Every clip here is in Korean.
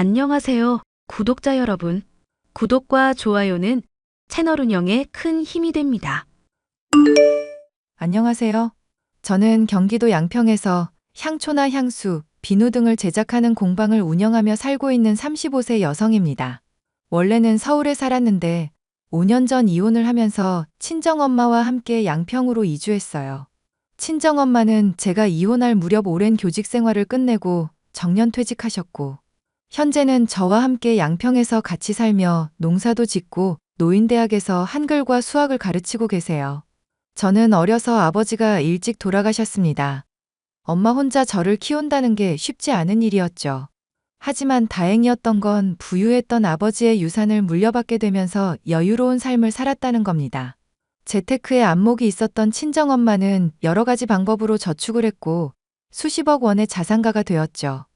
안녕하세요, 구독자 여러분. 구독과 좋아요는 채널 운영에 큰 힘이 됩니다. 안녕하세요. 저는 경기도 양평에서 향초나 향수, 비누 등을 제작하는 공방을 운영하며 살고 있는 35세 여성입니다. 원래는 서울에 살았는데 5년 전 이혼을 하면서 친정엄마와 함께 양평으로 이주했어요. 친정엄마는 제가 이혼할 무렵 오랜 교직 생활을 끝내고 정년퇴직하셨고, 현재는 저와 함께 양평에서 같이 살며 농사도 짓고 노인대학에서 한글과 수학을 가르치고 계세요. 저는 어려서 아버지가 일찍 돌아가셨습니다. 엄마 혼자 저를 키운다는 게 쉽지 않은 일이었죠. 하지만 다행이었던 건 부유했던 아버지의 유산을 물려받게 되면서 여유로운 삶을 살았다는 겁니다. 재테크에 안목이 있었던 친정엄마는 여러 가지 방법으로 저축을 했고 수십억 원의 자산가가 되었죠.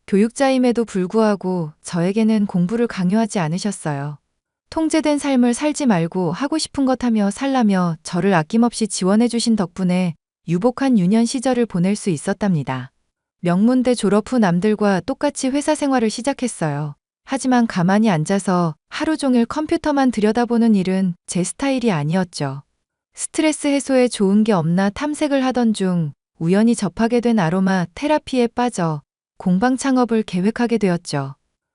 교육자임에도 불구하고 저에게는 공부를 강요하지 않으셨어요. 통제된 삶을 살지 말고 하고 싶은 것 하며 살라며 저를 아낌없이 지원해 주신 덕분에 유복한 유년 시절을 보낼 수 있었답니다. 명문대 졸업 후 남들과 똑같이 회사 생활을 시작했어요. 하지만 가만히 앉아서 하루 종일 컴퓨터만 들여다보는 일은 제 스타일이 아니었죠. 스트레스 해소에 좋은 게 없나 탐색을 하던 중 우연히 접하게 된 아로마 테라피에 빠져 공방 창업을 계획하게 되었죠.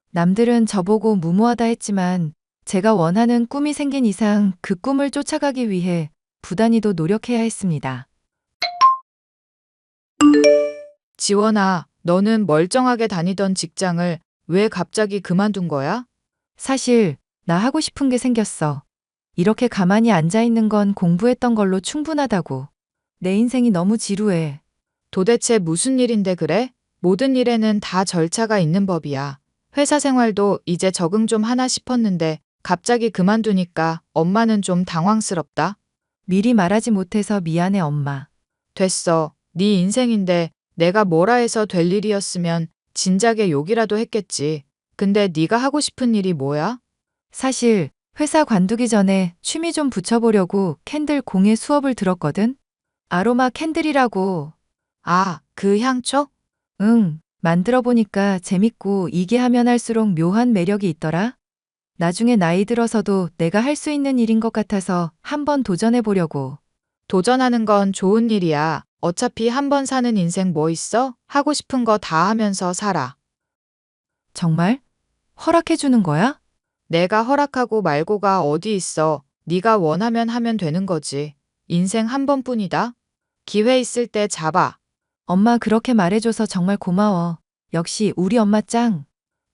남들은 저보고 무모하다 했지만 제가 원하는 꿈이 생긴 이상 그 꿈을 쫓아가기 위해 부단히도 노력해야 했습니다. 지원아, 너는 멀쩡하게 다니던 직장을 왜 갑자기 그만둔 거야? 사실 나 하고 싶은 게 생겼어. 이렇게 가만히 앉아 있는 건 공부했던 걸로 충분하다고. 내 인생이 너무 지루해. 도대체 무슨 일인데 그래? 모든 일에는 다 절차가 있는 법이야. 회사 생활도 이제 적응 좀 하나 싶었는데 갑자기 그만두니까 엄마는 좀 당황스럽다. 미리 말하지 못해서 미안해, 엄마. 됐어. 네 인생인데 내가 뭐라 해서 될 일이었으면 진작에 욕이라도 했겠지. 근데 네가 하고 싶은 일이 뭐야? 사실 회사 관두기 전에 취미 좀 붙여보려고 캔들 공예 수업을 들었거든? 아로마 캔들이라고. 아, 그 향초? 응, 만들어 보니까 재밌고 이게 하면 할수록 묘한 매력이 있더라. 나중에 나이 들어서도 내가 할 수 있는 일인 것 같아서 한번 도전해 보려고. 도전하는 건 좋은 일이야. 어차피 한 번 사는 인생 뭐 있어? 하고 싶은 거 다 하면서 살아. 정말? 허락해 주는 거야? 내가 허락하고 말고가 어디 있어. 네가 원하면 하면 되는 거지. 인생 한 번뿐이다. 기회 있을 때 잡아. 엄마 그렇게 말해줘서 정말 고마워. 역시 우리 엄마 짱.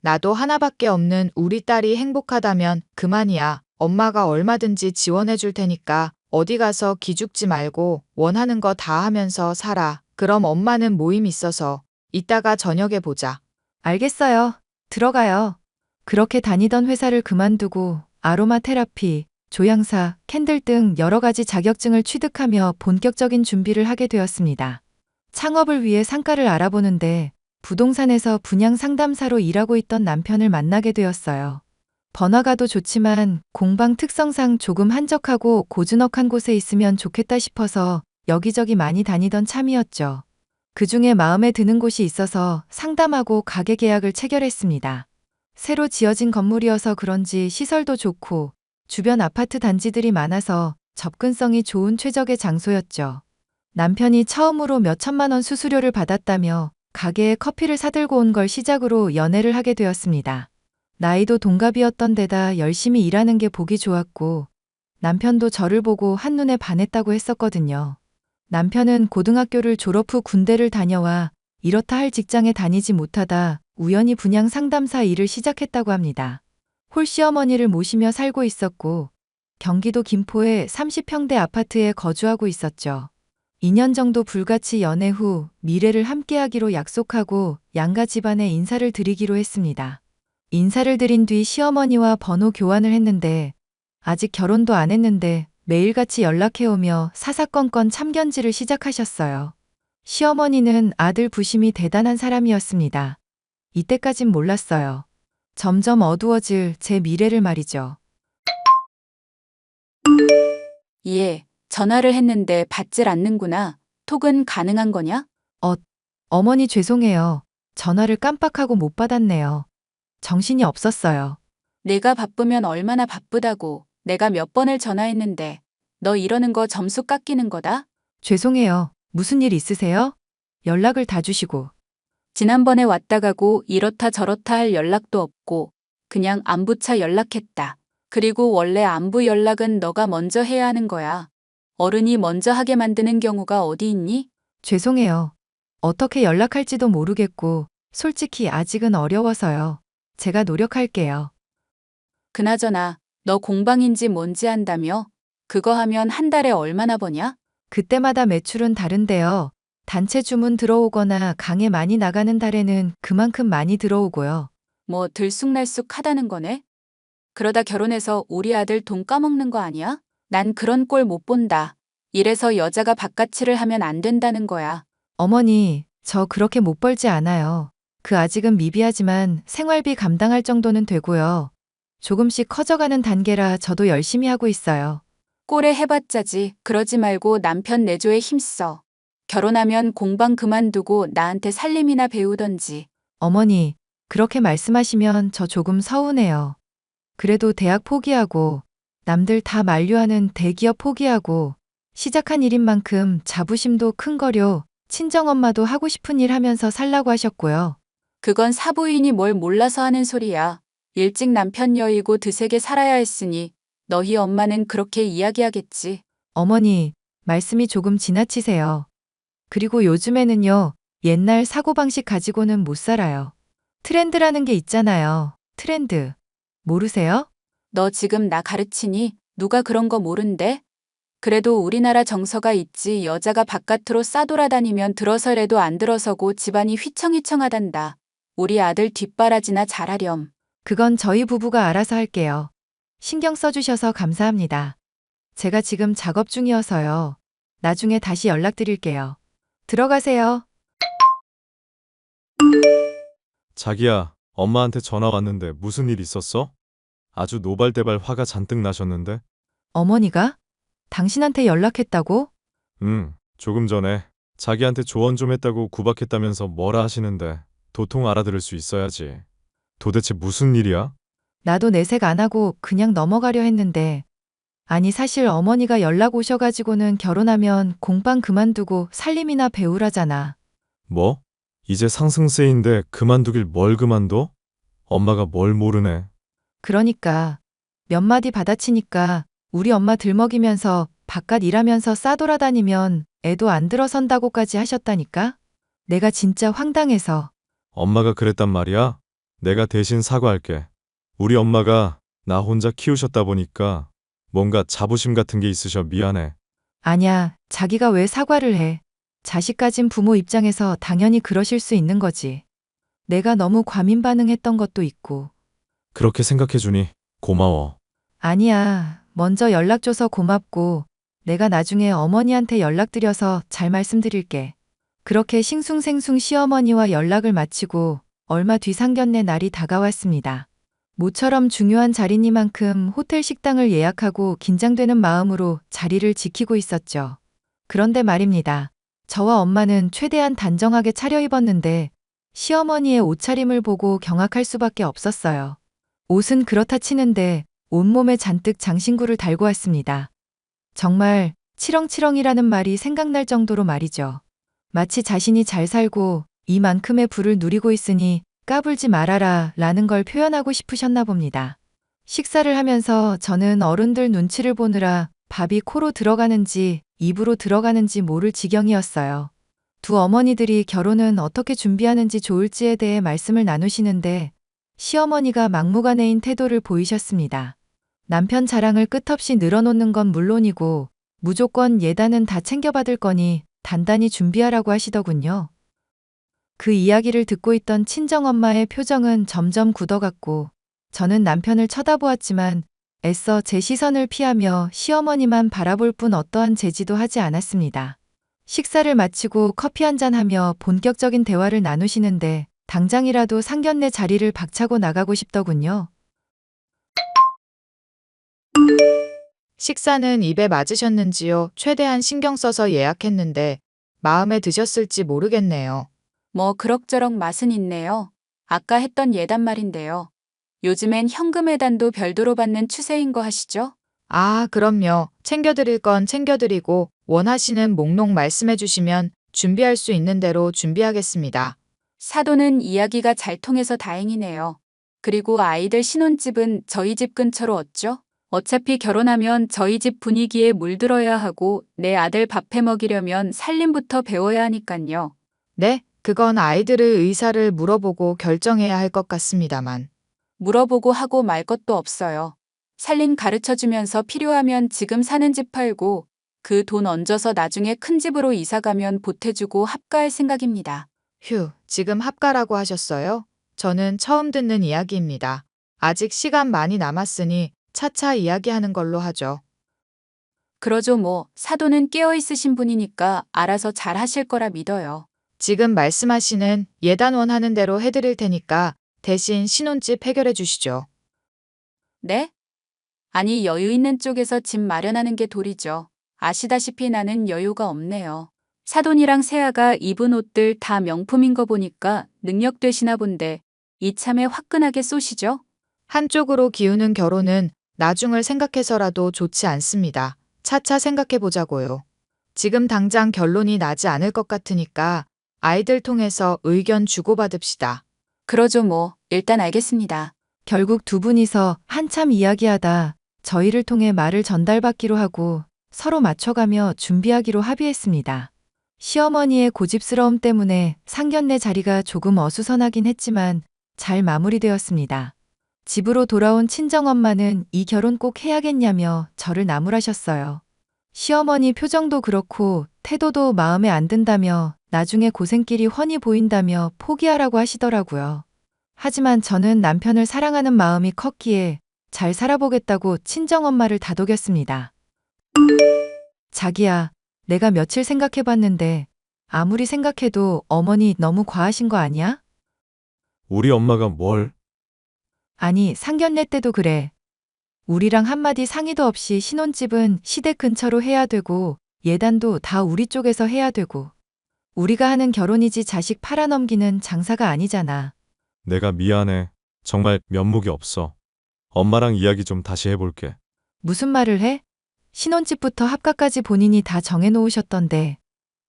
나도 하나밖에 없는 우리 딸이 행복하다면 그만이야. 엄마가 얼마든지 지원해 줄 테니까 어디 가서 기죽지 말고 원하는 거 다 하면서 살아. 그럼 엄마는 모임 있어서 이따가 저녁에 보자. 알겠어요. 들어가요. 그렇게 다니던 회사를 그만두고 아로마 테라피, 조향사, 캔들 등 여러 가지 자격증을 취득하며 본격적인 준비를 하게 되었습니다. 창업을 위해 상가를 알아보는데 부동산에서 분양 상담사로 일하고 있던 남편을 만나게 되었어요. 번화가도 좋지만 공방 특성상 조금 한적하고 고즈넉한 곳에 있으면 좋겠다 싶어서 여기저기 많이 다니던 참이었죠. 그중에 마음에 드는 곳이 있어서 상담하고 가게 계약을 체결했습니다. 새로 지어진 건물이어서 그런지 시설도 좋고 주변 아파트 단지들이 많아서 접근성이 좋은 최적의 장소였죠. 남편이 처음으로 몇 천만 원 수수료를 받았다며 가게에 커피를 사들고 온 걸 시작으로 연애를 하게 되었습니다. 나이도 동갑이었던 데다 열심히 일하는 게 보기 좋았고 남편도 저를 보고 한눈에 반했다고 했었거든요. 남편은 고등학교를 졸업 후 군대를 다녀와 이렇다 할 직장에 다니지 못하다 우연히 분양 상담사 일을 시작했다고 합니다. 홀시어머니를 모시며 살고 있었고 경기도 김포의 30평대 아파트에 거주하고 있었죠. 2년 정도 불같이 연애 후 미래를 함께하기로 약속하고 양가 집안에 인사를 드리기로 했습니다. 인사를 드린 뒤 시어머니와 번호 교환을 했는데 아직 결혼도 안 했는데 매일같이 연락해오며 사사건건 참견질을 시작하셨어요. 시어머니는 아들 부심이 대단한 사람이었습니다. 이때까진 몰랐어요. 점점 어두워질 제 미래를 말이죠. 예, 전화를 했는데 받질 않는구나. 톡은 가능한 거냐? 어머니 죄송해요. 전화를 깜빡하고 못 받았네요. 정신이 없었어요. 내가 바쁘면 얼마나 바쁘다고. 내가 몇 번을 전화했는데 너 이러는 거 점수 깎이는 거다? 죄송해요. 무슨 일 있으세요? 연락을 다 주시고. 지난번에 왔다 가고 이렇다 저렇다 할 연락도 없고 그냥 안부차 연락했다. 그리고 원래 안부 연락은 너가 먼저 해야 하는 거야. 어른이 먼저 하게 만드는 경우가 어디 있니? 죄송해요. 어떻게 연락할지도 모르겠고, 솔직히 아직은 어려워서요. 제가 노력할게요. 그나저나 너 공방인지 뭔지 한다며? 그거 하면 한 달에 얼마나 버냐? 그때마다 매출은 다른데요. 단체 주문 들어오거나 강에 많이 나가는 달에는 그만큼 많이 들어오고요. 뭐 들쑥날쑥하다는 거네? 그러다 결혼해서 우리 아들 돈 까먹는 거 아니야? 난 그런 꼴 못 본다. 이래서 여자가 바깥일을 하면 안 된다는 거야. 어머니, 저 그렇게 못 벌지 않아요. 그 아직은 미비하지만 생활비 감당할 정도는 되고요. 조금씩 커져가는 단계라 저도 열심히 하고 있어요. 꼴에 해봤자지. 그러지 말고 남편 내조에 힘써. 결혼하면 공방 그만두고 나한테 살림이나 배우던지. 어머니, 그렇게 말씀하시면 저 조금 서운해요. 그래도 대학 포기하고, 남들 다 만류하는 대기업 포기하고, 시작한 일인 만큼 자부심도 큰 거려 친정엄마도 하고 싶은 일 하면서 살라고 하셨고요. 그건 사부인이 뭘 몰라서 하는 소리야. 일찍 남편 여의고 드세게 살아야 했으니 너희 엄마는 그렇게 이야기하겠지. 어머니, 말씀이 조금 지나치세요. 그리고 요즘에는요, 옛날 사고방식 가지고는 못 살아요. 트렌드라는 게 있잖아요. 트렌드. 모르세요? 너 지금 나 가르치니? 누가 그런 거 모른대? 그래도 우리나라 정서가 있지. 여자가 바깥으로 싸돌아다니면 들어서래도 안 들어서고 집안이 휘청휘청하단다. 우리 아들 뒷바라지나 잘하렴. 그건 저희 부부가 알아서 할게요. 신경 써주셔서 감사합니다. 제가 지금 작업 중이어서요. 나중에 다시 연락드릴게요. 들어가세요. 자기야, 엄마한테 전화 왔는데 무슨 일 있었어? 아주 노발대발 화가 잔뜩 나셨는데? 어머니가? 당신한테 연락했다고? 조금 전에 자기한테 조언 좀 했다고 구박했다면서 뭐라 하시는데 도통 알아들을 수 있어야지. 도대체 무슨 일이야? 나도 내색 안 하고 그냥 넘어가려 했는데, 아니 사실 어머니가 연락 오셔가지고는 결혼하면 공방 그만두고 살림이나 배우라잖아. 뭐? 이제 상승세인데 그만두길 뭘 그만둬? 엄마가 뭘 모르네. 그러니까 몇 마디 받아치니까 우리 엄마 들먹이면서 바깥 일하면서 싸돌아다니면 애도 안 들어선다고까지 하셨다니까? 내가 진짜 황당해서. 엄마가 그랬단 말이야? 내가 대신 사과할게. 우리 엄마가 나 혼자 키우셨다 보니까 뭔가 자부심 같은 게 있으셔. 미안해. 아냐, 자기가 왜 사과를 해. 자식 가진 부모 입장에서 당연히 그러실 수 있는 거지. 내가 너무 과민 반응했던 것도 있고. 그렇게 생각해주니 고마워. 아니야, 먼저 연락줘서 고맙고 내가 나중에 어머니한테 연락드려서 잘 말씀드릴게. 그렇게 싱숭생숭 시어머니와 연락을 마치고 얼마 뒤 상견례 날이 다가왔습니다. 모처럼 중요한 자리니만큼 호텔 식당을 예약하고 긴장되는 마음으로 자리를 지키고 있었죠. 그런데 말입니다. 저와 엄마는 최대한 단정하게 차려입었는데 시어머니의 옷차림을 보고 경악할 수밖에 없었어요. 옷은 그렇다 치는데 온몸에 잔뜩 장신구를 달고 왔습니다. 정말 치렁치렁이라는 말이 생각날 정도로 말이죠. 마치 자신이 잘 살고 이만큼의 부를 누리고 있으니 까불지 말아라 라는 걸 표현하고 싶으셨나 봅니다. 식사를 하면서 저는 어른들 눈치를 보느라 밥이 코로 들어가는지 입으로 들어가는지 모를 지경이었어요. 두 어머니들이 결혼은 어떻게 준비하는지 좋을지에 대해 말씀을 나누시는데 시어머니가 막무가내인 태도를 보이셨습니다. 남편 자랑을 끝없이 늘어놓는 건 물론이고 무조건 예단은 다 챙겨받을 거니 단단히 준비하라고 하시더군요. 그 이야기를 듣고 있던 친정엄마의 표정은 점점 굳어갔고 저는 남편을 쳐다보았지만 애써 제 시선을 피하며 시어머니만 바라볼 뿐 어떠한 제지도 하지 않았습니다. 식사를 마치고 커피 한잔하며 본격적인 대화를 나누시는데 당장이라도 상견례 자리를 박차고 나가고 싶더군요. 식사는 입에 맞으셨는지요? 최대한 신경 써서 예약했는데 마음에 드셨을지 모르겠네요. 뭐 그럭저럭 맛은 있네요. 아까 했던 예단 말인데요. 요즘엔 현금 예단도 별도로 받는 추세인 거 아시죠? 아, 그럼요. 챙겨드릴 건 챙겨드리고 원하시는 목록 말씀해 주시면 준비할 수 있는 대로 준비하겠습니다. 사돈은 이야기가 잘 통해서 다행이네요. 그리고 아이들 신혼집은 저희 집 근처로 얻죠? 어차피 결혼하면 저희 집 분위기에 물들어야 하고 내 아들 밥해 먹이려면 살림부터 배워야 하니깐요. 네, 그건 아이들의 의사를 물어보고 결정해야 할 것 같습니다만. 물어보고 하고 말 것도 없어요. 살림 가르쳐 주면서 필요하면 지금 사는 집 팔고 그 돈 얹어서 나중에 큰 집으로 이사 가면 보태주고 합가할 생각입니다. 휴, 지금 합가라고 하셨어요? 저는 처음 듣는 이야기입니다. 아직 시간 많이 남았으니 차차 이야기하는 걸로 하죠. 그러죠 뭐. 사돈은 깨어 있으신 분이니까 알아서 잘 하실 거라 믿어요. 지금 말씀하시는 예단원 하는 대로 해드릴 테니까 대신 신혼집 해결해 주시죠. 네? 아니 여유 있는 쪽에서 집 마련하는 게 도리죠. 아시다시피 나는 여유가 없네요. 사돈이랑 세아가 입은 옷들 다 명품인 거 보니까 능력 되시나 본데 이참에 화끈하게 쏘시죠? 한쪽으로 기우는 결혼은 나중을 생각해서라도 좋지 않습니다. 차차 생각해 보자고요. 지금 당장 결론이 나지 않을 것 같으니까 아이들 통해서 의견 주고받읍시다. 그러죠 뭐. 일단 알겠습니다. 결국 두 분이서 한참 이야기하다 저희를 통해 말을 전달받기로 하고 서로 맞춰가며 준비하기로 합의했습니다. 시어머니의 고집스러움 때문에 상견례 자리가 조금 어수선하긴 했지만 잘 마무리되었습니다. 집으로 돌아온 친정엄마는 이 결혼 꼭 해야겠냐며 저를 나무라셨어요. 시어머니 표정도 그렇고 태도도 마음에 안 든다며 나중에 고생길이 훤히 보인다며 포기하라고 하시더라고요. 하지만 저는 남편을 사랑하는 마음이 컸기에 잘 살아보겠다고 친정엄마를 다독였습니다. 자기야, 내가 며칠 생각해봤는데 아무리 생각해도 어머니 너무 과하신 거 아니야? 우리 엄마가 뭘? 아니, 상견례 때도 그래. 우리랑 한마디 상의도 없이 신혼집은 시댁 근처로 해야 되고 예단도 다 우리 쪽에서 해야 되고 우리가 하는 결혼이지 자식 팔아넘기는 장사가 아니잖아. 내가 미안해. 정말 면목이 없어. 엄마랑 이야기 좀 다시 해볼게. 무슨 말을 해? 신혼집부터 합가까지 본인이 다 정해놓으셨던데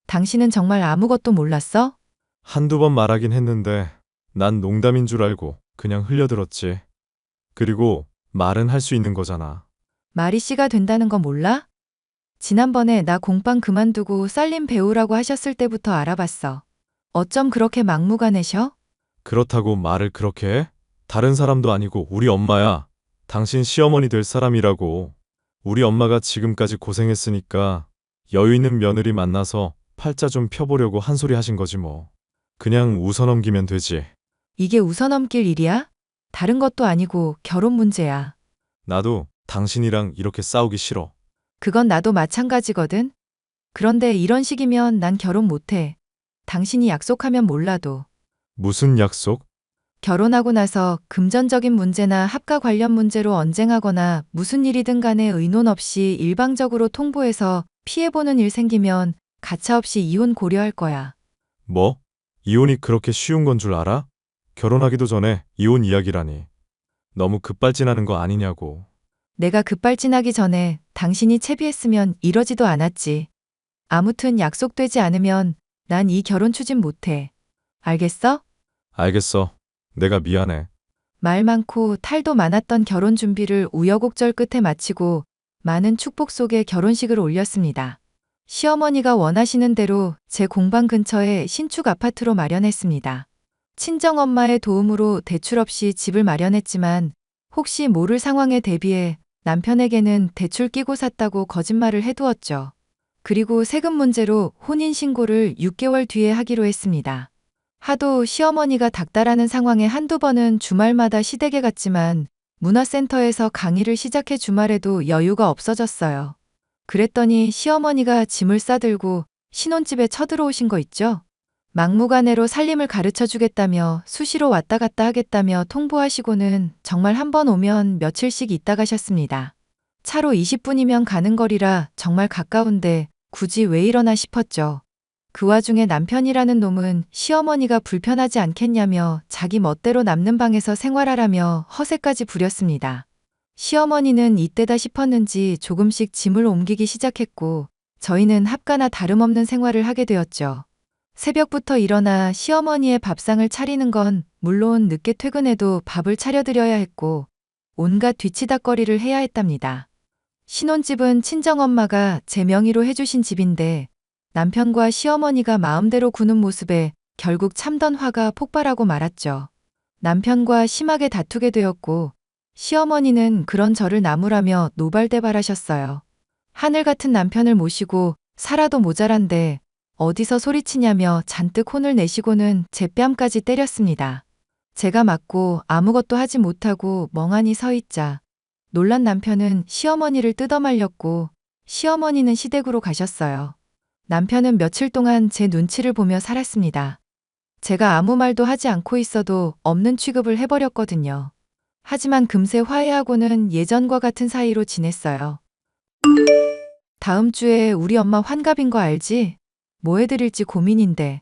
당신은 정말 아무것도 몰랐어? 한두 번 말하긴 했는데 난 농담인 줄 알고 그냥 흘려들었지. 그리고 말은 할 수 있는 거잖아. 말이 씨가 된다는 거 몰라? 지난번에 나 공방 그만두고 쌀림 배우라고 하셨을 때부터 알아봤어. 어쩜 그렇게 막무가내셔? 그렇다고 말을 그렇게 해? 다른 사람도 아니고 우리 엄마야. 당신 시어머니 될 사람이라고. 우리 엄마가 지금까지 고생했으니까 여유 있는 며느리 만나서 팔자 좀 펴보려고 한 소리 하신 거지 뭐. 그냥 웃어넘기면 되지. 이게 웃어넘길 일이야? 다른 것도 아니고 결혼 문제야. 나도 당신이랑 이렇게 싸우기 싫어. 그건 나도 마찬가지거든. 그런데 이런 식이면 난 결혼 못해. 당신이 약속하면 몰라도. 무슨 약속? 결혼하고 나서 금전적인 문제나 합가 관련 문제로 언쟁하거나 무슨 일이든 간에 의논 없이 일방적으로 통보해서 피해보는 일 생기면 가차없이 이혼 고려할 거야. 뭐? 이혼이 그렇게 쉬운 건 줄 알아? 결혼하기도 전에 이혼 이야기라니. 너무 급발진하는 거 아니냐고. 내가 급발진하기 전에 당신이 채비했으면 이러지도 않았지. 아무튼 약속되지 않으면 난 이 결혼 추진 못해. 알겠어? 알겠어. 내가 미안해. 말 많고 탈도 많았던 결혼 준비를 우여곡절 끝에 마치고 많은 축복 속에 결혼식을 올렸습니다. 시어머니가 원하시는 대로 제 공방 근처에 신축 아파트로 마련했습니다. 친정엄마의 도움으로 대출 없이 집을 마련했지만 혹시 모를 상황에 대비해 남편에게는 대출 끼고 샀다고 거짓말을 해두었죠. 그리고 세금 문제로 혼인신고를 6개월 뒤에 하기로 했습니다. 하도 시어머니가 닥달하는 상황에 한두 번은 주말마다 시댁에 갔지만 문화센터에서 강의를 시작해 주말에도 여유가 없어졌어요. 그랬더니 시어머니가 짐을 싸들고 신혼집에 쳐들어오신 거 있죠? 막무가내로 살림을 가르쳐 주겠다며 수시로 왔다 갔다 하겠다며 통보하시고는 정말 한 번 오면 며칠씩 있다 가셨습니다. 차로 20분이면 가는 거리라 정말 가까운데 굳이 왜 이러나 싶었죠. 그 와중에 남편이라는 놈은 시어머니가 불편하지 않겠냐며 자기 멋대로 남는 방에서 생활하라며 허세까지 부렸습니다. 시어머니는 이때다 싶었는지 조금씩 짐을 옮기기 시작했고 저희는 합가나 다름없는 생활을 하게 되었죠. 새벽부터 일어나 시어머니의 밥상을 차리는 건 물론 늦게 퇴근해도 밥을 차려드려야 했고 온갖 뒤치다꺼리를 해야 했답니다. 신혼집은 친정엄마가 제 명의로 해주신 집인데 남편과 시어머니가 마음대로 구는 모습에 결국 참던 화가 폭발하고 말았죠. 남편과 심하게 다투게 되었고 시어머니는 그런 저를 나무라며 노발대발하셨어요. 하늘 같은 남편을 모시고 살아도 모자란데 어디서 소리치냐며 잔뜩 혼을 내시고는 제 뺨까지 때렸습니다. 제가 맞고 아무것도 하지 못하고 멍하니 서 있자 놀란 남편은 시어머니를 뜯어말렸고 시어머니는 시댁으로 가셨어요. 남편은 며칠 동안 제 눈치를 보며 살았습니다. 제가 아무 말도 하지 않고 있어도 없는 취급을 해버렸거든요. 하지만 금세 화해하고는 예전과 같은 사이로 지냈어요. 다음 주에 우리 엄마 환갑인 거 알지? 뭐 해드릴지 고민인데.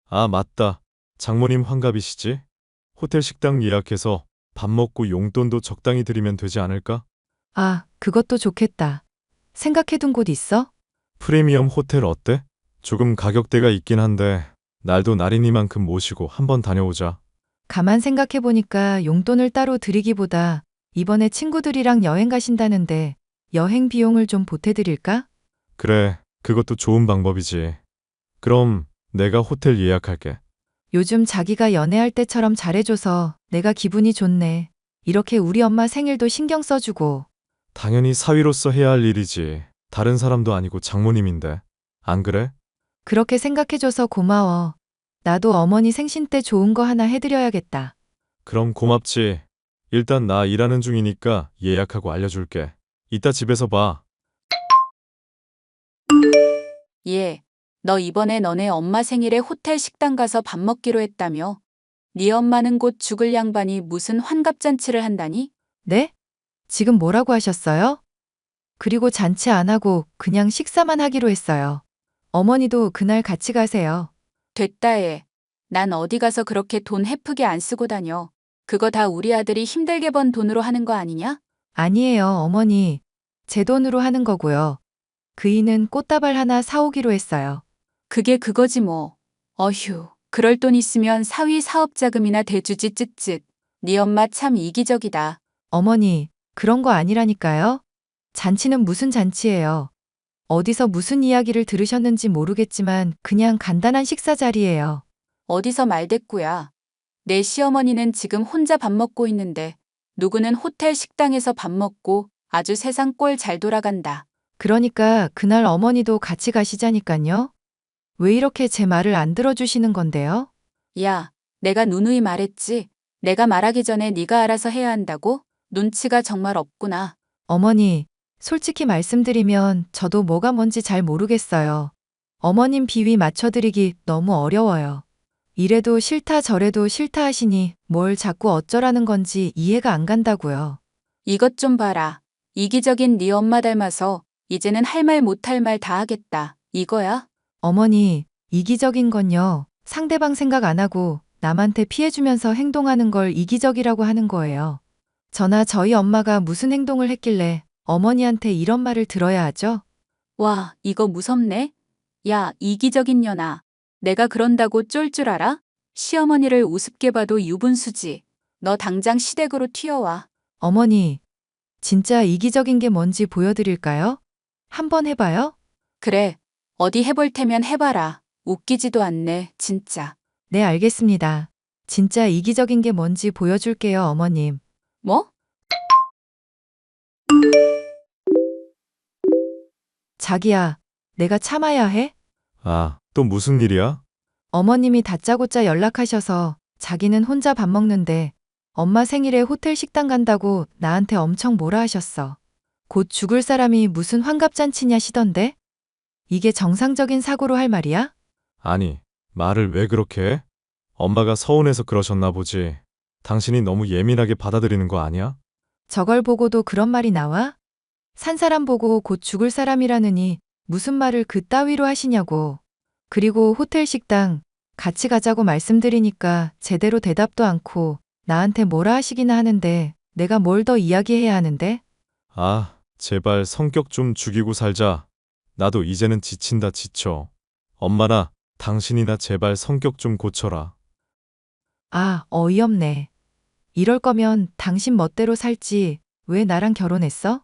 아, 맞다. 장모님 환갑이시지? 호텔 식당 예약해서 밥 먹고 용돈도 적당히 드리면 되지 않을까? 아, 그것도 좋겠다. 생각해둔 곳 있어? 프리미엄 호텔 어때? 조금 가격대가 있긴 한데 날도 날이니만큼 모시고 한번 다녀오자. 가만 생각해보니까 용돈을 따로 드리기보다 이번에 친구들이랑 여행 가신다는데 여행 비용을 좀 보태드릴까? 그래, 그것도 좋은 방법이지. 그럼 내가 호텔 예약할게. 요즘 자기가 연애할 때처럼 잘해줘서 내가 기분이 좋네. 이렇게 우리 엄마 생일도 신경 써주고. 당연히 사위로서 해야 할 일이지. 다른 사람도 아니고 장모님인데. 안 그래? 그렇게 생각해줘서 고마워. 나도 어머니 생신 때 좋은 거 하나 해드려야겠다. 그럼 고맙지. 일단 나 일하는 중이니까 예약하고 알려줄게. 이따 집에서 봐. 얘, 너 이번에 너네 엄마 생일에 호텔 식당 가서 밥 먹기로 했다며? 네 엄마는 곧 죽을 양반이 무슨 환갑잔치를 한다니? 네? 지금 뭐라고 하셨어요? 그리고 잔치 안 하고 그냥 식사만 하기로 했어요. 어머니도 그날 같이 가세요. 됐다 해. 난 어디 가서 그렇게 돈 헤프게 안 쓰고 다녀. 그거 다 우리 아들이 힘들게 번 돈으로 하는 거 아니냐? 아니에요, 어머니. 제 돈으로 하는 거고요. 그이는 꽃다발 하나 사오기로 했어요. 그게 그거지 뭐. 어휴, 그럴 돈 있으면 사위 사업자금이나 대주지 쯧쯧. 네 엄마 참 이기적이다. 어머니, 그런 거 아니라니까요. 잔치는 무슨 잔치예요. 어디서 무슨 이야기를 들으셨는지 모르겠지만 그냥 간단한 식사 자리예요. 어디서 말대꾸야. 내 시어머니는 지금 혼자 밥 먹고 있는데 누구는 호텔 식당에서 밥 먹고 아주 세상 꼴 잘 돌아간다. 그러니까 그날 어머니도 같이 가시자니깐요. 왜 이렇게 제 말을 안 들어주시는 건데요? 야, 내가 누누이 말했지. 내가 말하기 전에 네가 알아서 해야 한다고? 눈치가 정말 없구나. 어머니, 솔직히 말씀드리면 저도 뭐가 뭔지 잘 모르겠어요. 어머님 비위 맞춰드리기 너무 어려워요. 이래도 싫다 저래도 싫다 하시니 뭘 자꾸 어쩌라는 건지 이해가 안 간다고요. 이것 좀 봐라. 이기적인 네 엄마 닮아서 이제는 할 말 못할 말 다 하겠다. 이거야? 어머니, 이기적인 건요. 상대방 생각 안 하고 남한테 피해주면서 행동하는 걸 이기적이라고 하는 거예요. 저나 저희 엄마가 무슨 행동을 했길래 어머니한테 이런 말을 들어야 하죠? 와, 이거 무섭네. 야, 이기적인 년아. 내가 그런다고 쫄 줄 알아? 시어머니를 우습게 봐도 유분수지. 너 당장 시댁으로 튀어와. 어머니, 진짜 이기적인 게 뭔지 보여드릴까요? 한번 해봐요? 그래, 어디 해볼 테면 해봐라. 웃기지도 않네, 진짜. 네, 알겠습니다. 진짜 이기적인 게 뭔지 보여줄게요, 어머님. 뭐? 자기야, 내가 참아야 해? 아, 또 무슨 일이야? 어머님이 다짜고짜 연락하셔서 자기는 혼자 밥 먹는데 엄마 생일에 호텔 식당 간다고 나한테 엄청 뭐라 하셨어. 곧 죽을 사람이 무슨 환갑잔치냐시던데? 이게 정상적인 사고로 할 말이야? 아니, 말을 왜 그렇게 해? 엄마가 서운해서 그러셨나 보지. 당신이 너무 예민하게 받아들이는 거 아니야? 저걸 보고도 그런 말이 나와? 산 사람 보고 곧 죽을 사람이라느니 무슨 말을 그따위로 하시냐고. 그리고 호텔 식당 같이 가자고 말씀드리니까 제대로 대답도 않고 나한테 뭐라 하시기나 하는데 내가 뭘 더 이야기해야 하는데? 아, 제발 성격 좀 죽이고 살자. 나도 이제는 지친다 지쳐. 엄마나 당신이나 제발 성격 좀 고쳐라. 아, 어이없네. 이럴 거면 당신 멋대로 살지 왜 나랑 결혼했어?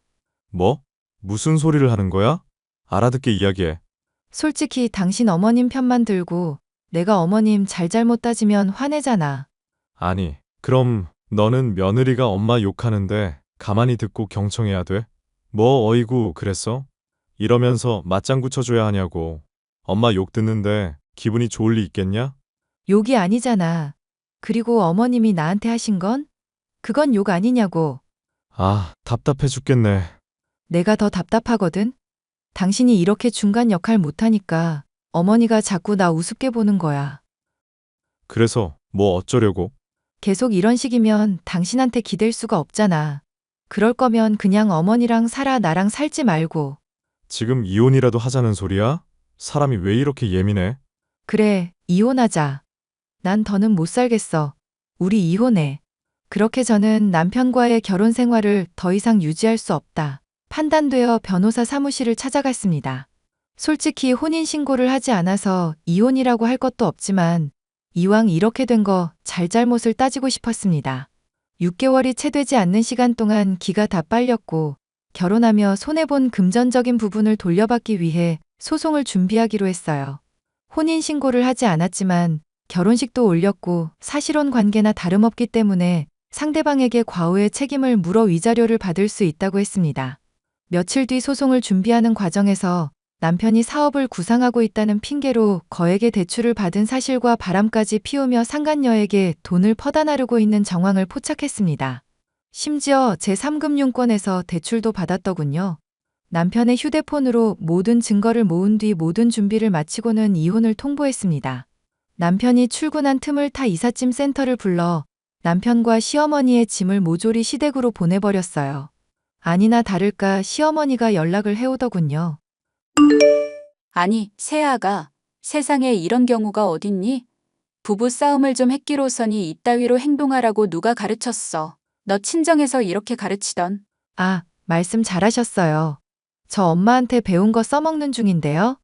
뭐? 무슨 소리를 하는 거야? 알아듣게 이야기해. 솔직히 당신 어머님 편만 들고 내가 어머님 잘잘못 따지면 화내잖아. 아니, 그럼 너는 며느리가 엄마 욕하는데 가만히 듣고 경청해야 돼? 뭐 어이구 그랬어? 이러면서 맞장구 쳐줘야 하냐고. 엄마 욕 듣는데 기분이 좋을 리 있겠냐? 욕이 아니잖아. 그리고 어머님이 나한테 하신 건? 그건 욕 아니냐고. 아, 답답해 죽겠네. 내가 더 답답하거든. 당신이 이렇게 중간 역할 못하니까 어머니가 자꾸 나 우습게 보는 거야. 그래서 뭐 어쩌려고? 계속 이런 식이면 당신한테 기댈 수가 없잖아. 그럴 거면 그냥 어머니랑 살아 나랑 살지 말고. 지금 이혼이라도 하자는 소리야? 사람이 왜 이렇게 예민해? 그래, 이혼하자. 난 더는 못 살겠어. 우리 이혼해. 그렇게 저는 남편과의 결혼 생활을 더 이상 유지할 수 없다. 판단되어 변호사 사무실을 찾아갔습니다. 솔직히 혼인신고를 하지 않아서 이혼이라고 할 것도 없지만 이왕 이렇게 된 거 잘잘못을 따지고 싶었습니다. 6개월이 채 되지 않는 시간 동안 기가 다 빨렸고 결혼하며 손해본 금전적인 부분을 돌려받기 위해 소송을 준비하기로 했어요. 혼인신고를 하지 않았지만 결혼식도 올렸고 사실혼 관계나 다름없기 때문에 상대방에게 과오의 책임을 물어 위자료를 받을 수 있다고 했습니다. 며칠 뒤 소송을 준비하는 과정에서 남편이 사업을 구상하고 있다는 핑계로 거액의 대출을 받은 사실과 바람까지 피우며 상간녀에게 돈을 퍼다 나르고 있는 정황을 포착했습니다. 심지어 제3금융권에서 대출도 받았더군요. 남편의 휴대폰으로 모든 증거를 모은 뒤 모든 준비를 마치고는 이혼을 통보했습니다. 남편이 출근한 틈을 타 이삿짐 센터를 불러 남편과 시어머니의 짐을 모조리 시댁으로 보내버렸어요. 아니나 다를까 시어머니가 연락을 해오더군요. 아니, 세아가 세상에 이런 경우가 어딨니? 부부 싸움을 좀 했기로서니 이따위로 행동하라고 누가 가르쳤어. 너 친정에서 이렇게 가르치던. 아, 말씀 잘하셨어요. 저 엄마한테 배운 거 써먹는 중인데요.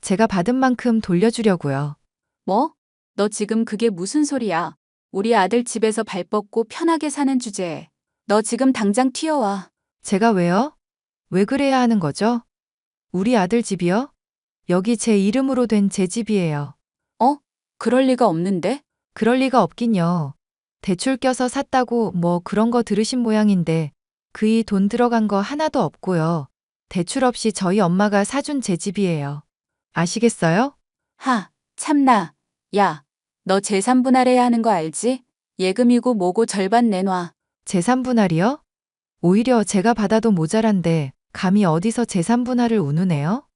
제가 받은 만큼 돌려주려고요. 뭐? 너 지금 그게 무슨 소리야? 우리 아들 집에서 발 뻗고 편하게 사는 주제에. 너 지금 당장 튀어와. 제가 왜요? 왜 그래야 하는 거죠? 우리 아들 집이요? 여기 제 이름으로 된 제 집이에요. 그럴 리가 없는데? 그럴 리가 없긴요. 대출 껴서 샀다고 뭐 그런 거 들으신 모양인데 그이 돈 들어간 거 하나도 없고요. 대출 없이 저희 엄마가 사준 제 집이에요. 아시겠어요? 하, 참나. 야, 너 재산 분할해야 하는 거 알지? 예금이고 뭐고 절반 내놔. 재산 분할이요? 오히려 제가 받아도 모자란데 감히 어디서 재산 분할을 운우네요?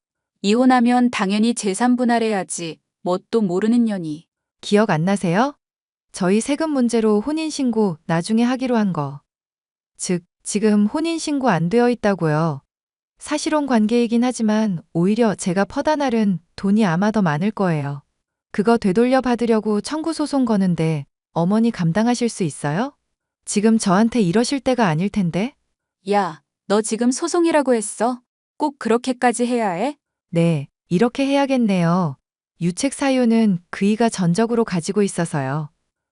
이혼하면 당연히 재산 분할해야지. 뭣도 모르는 년이. 기억 안 나세요? 저희 세금 문제로 혼인신고 나중에 하기로 한 거. 즉, 지금 혼인신고 안 되어 있다고요. 사실혼 관계이긴 하지만 오히려 제가 퍼다 나른 돈이 아마 더 많을 거예요. 그거 되돌려 받으려고 청구 소송 거는데 어머니 감당하실 수 있어요? 지금 저한테 이러실 때가 아닐 텐데? 야, 너 지금 소송이라고 했어? 꼭 그렇게까지 해야 해? 네, 이렇게 해야겠네요. 유책 사유는 그이가 전적으로 가지고 있어서요.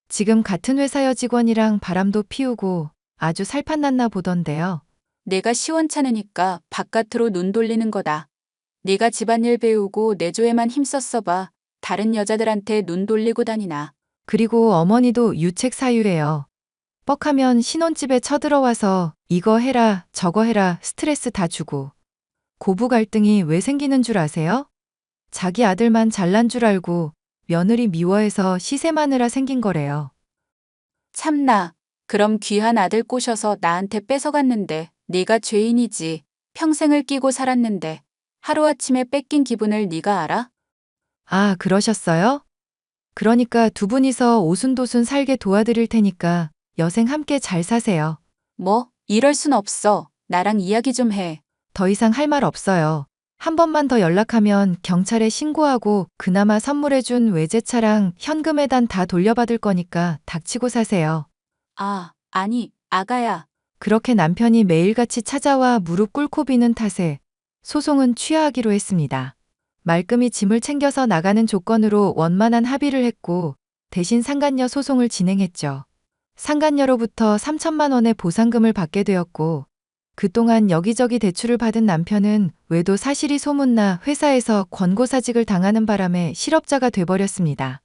지금 같은 회사 여직원이랑 바람도 피우고 아주 살판났나 보던데요. 내가 시원찮으니까 바깥으로 눈 돌리는 거다. 네가 집안일 배우고 내조에만 힘썼어 봐. 다른 여자들한테 눈 돌리고 다니나. 그리고 어머니도 유책 사유예요. 뻑하면 신혼집에 쳐들어와서 이거 해라 저거 해라 스트레스 다 주고. 고부 갈등이 왜 생기는 줄 아세요? 자기 아들만 잘난 줄 알고 며느리 미워해서 시세 마느라 생긴 거래요. 참나. 그럼 귀한 아들 꼬셔서 나한테 뺏어갔는데 네가 죄인이지. 평생을 끼고 살았는데 하루아침에 뺏긴 기분을 네가 알아? 아, 그러셨어요? 그러니까 두 분이서 오순도순 살게 도와드릴 테니까 여생 함께 잘 사세요. 뭐? 이럴 순 없어. 나랑 이야기 좀 해. 더 이상 할 말 없어요. 한 번만 더 연락하면 경찰에 신고하고 그나마 선물해준 외제차랑 현금에단 다 돌려받을 거니까 닥치고 사세요. 아, 아니, 아가야. 그렇게 남편이 매일같이 찾아와 무릎 꿇고 비는 탓에 소송은 취하하기로 했습니다. 말끔히 짐을 챙겨서 나가는 조건으로 원만한 합의를 했고 대신 상간녀 소송을 진행했죠. 상간녀로부터 3천만 원의 보상금을 받게 되었고 그동안 여기저기 대출을 받은 남편은 외도 사실이 소문나 회사에서 권고사직을 당하는 바람에 실업자가 돼버렸습니다.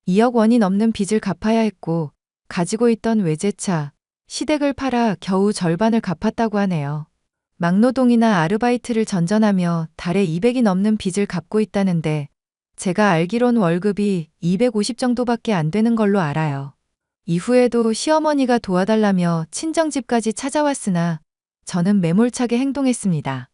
2억 원이 넘는 빚을 갚아야 했고 가지고 있던 외제차, 시댁을 팔아 겨우 절반을 갚았다고 하네요. 막노동이나 아르바이트를 전전하며 달에 200이 넘는 빚을 갚고 있다는데 제가 알기론 월급이 250 정도밖에 안 되는 걸로 알아요. 이후에도 시어머니가 도와달라며 친정집까지 찾아왔으나 저는 매몰차게 행동했습니다.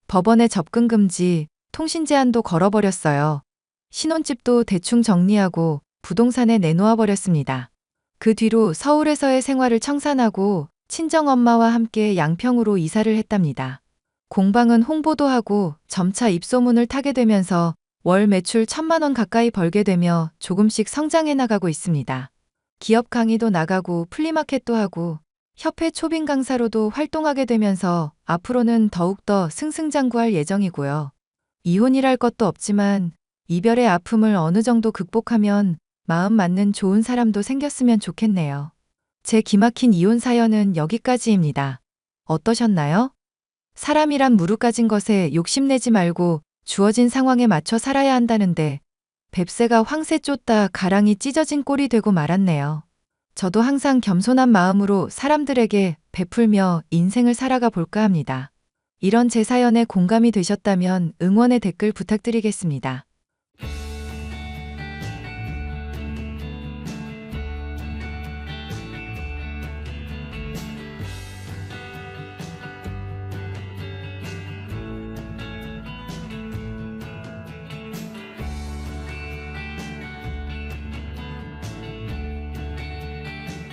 법원에 접근 금지, 통신 제한도 걸어버렸어요. 신혼집도 대충 정리하고 부동산에 내놓아 버렸습니다. 그 뒤로 서울에서의 생활을 청산하고 친정엄마와 함께 양평으로 이사를 했답니다. 공방은 홍보도 하고 점차 입소문을 타게 되면서 월 매출 1,000만 원 가까이 벌게 되며 조금씩 성장해 나가고 있습니다. 기업 강의도 나가고 플리마켓도 하고 협회 초빙 강사로도 활동하게 되면서 앞으로는 더욱더 승승장구할 예정이고요. 이혼이랄 것도 없지만 이별의 아픔을 어느 정도 극복하면 마음 맞는 좋은 사람도 생겼으면 좋겠네요. 제 기막힌 이혼 사연은 여기까지입니다. 어떠셨나요? 사람이란 무릎 가진 것에 욕심내지 말고 주어진 상황에 맞춰 살아야 한다는데 뱁새가 황새 쫓다 가랑이 찢어진 꼴이 되고 말았네요. 저도 항상 겸손한 마음으로 사람들에게 베풀며 인생을 살아가 볼까 합니다. 이런 제 사연에 공감이 되셨다면 응원의 댓글 부탁드리겠습니다.